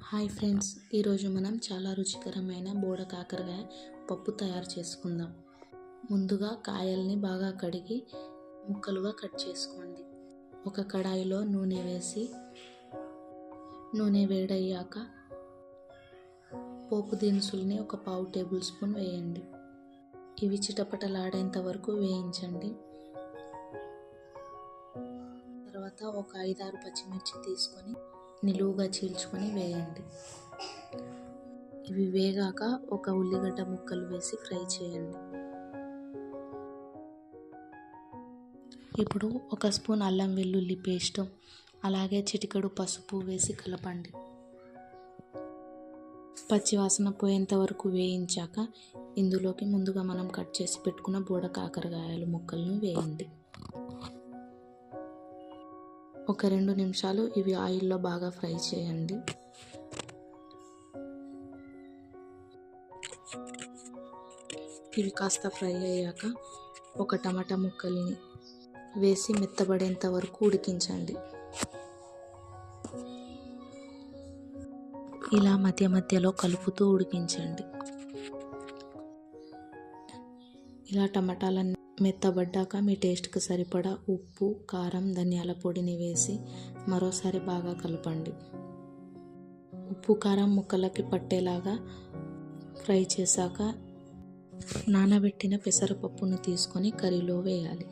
Hi friends, ఈరోజు మనం చాలా రుచికరమైన బోడ కాకరకాయ పప్పు తయారు చేసుకుందాం. ముందుగా కాయల్ని బాగా కడిగి ముక్కలుగా కట్ చేసుకోండి. ఒక కడాయిలో నూనె వేసి నూనె వేడయ్యాక పోపు దినుసుల్ని ఒక పావు టేబుల్ స్పూన్ వేయండి. ఇవి చిటపటలాడేంత వరకు వేయించండి. తర్వాత ఒక 5-6 పచ్చిమిర్చి తీసుకొని నిలువుగా చీల్చుకొని వేయండి. ఇవి వేగాక ఒక ఉల్లిగడ్డ ముక్కలు వేసి ఫ్రై చేయండి. ఇప్పుడు ఒక స్పూన్ అల్లం వెల్లుల్లి పేస్ట్, అలాగే చిటికెడు పసుపు వేసి కలపండి. పచ్చివాసన పోయేంత వరకు వేయించాక ఇందులోకి ముందుగా మనం కట్ చేసి పెట్టుకున్న బోడ కాకరకాయలు ముక్కలను వేయండి. ఒక 2 నిమిషాలు ఇవి ఆయిల్లో బాగా ఫ్రై చేయండి. ఇవి కాస్త ఫ్రై అయ్యాక ఒక టమాటా ముక్కల్ని వేసి మెత్తబడేంత వరకు ఉడికించండి. ఇలా మధ్య మధ్యలో కలుపుతూ ఉడికించండి. ఇలా టమాటాలన్నీ మెత్తబడ్డాక మీ టేస్ట్కి సరిపడా ఉప్పు, కారం, ధనియాల పొడిని వేసి మరోసారి బాగా కలపండి. ఉప్పు, కారం ముక్కలకి పట్టేలాగా ఫ్రై చేశాక నానబెట్టిన పెసరపప్పును తీసుకొని కర్రీలో వేయాలి.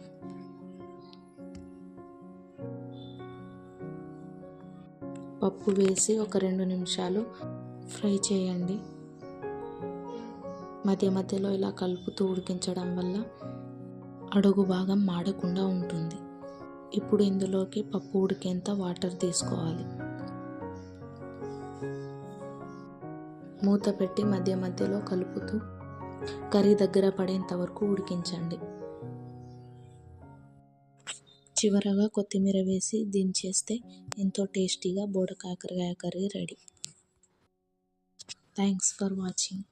పప్పు వేసి ఒక 2 నిమిషాలు ఫ్రై చేయండి. మధ్య మధ్యలో ఇలా కలుపుతూ ఉడికించడం వల్ల అడుగు భాగం మాడకుండా ఉంటుంది. ఇప్పుడు ఇందులోకి పప్పు ఉడికేంత వాటర్ తీసుకోవాలి. మూత పెట్టి మధ్య మధ్యలో కలుపుతూ కర్రీ దగ్గర పడేంత వరకు ఉడికించండి. చివరగా కొత్తిమీర వేసి దించేస్తే ఎంతో టేస్టీగా బోడ కాకరకాయ curry ready. Thanks for watching.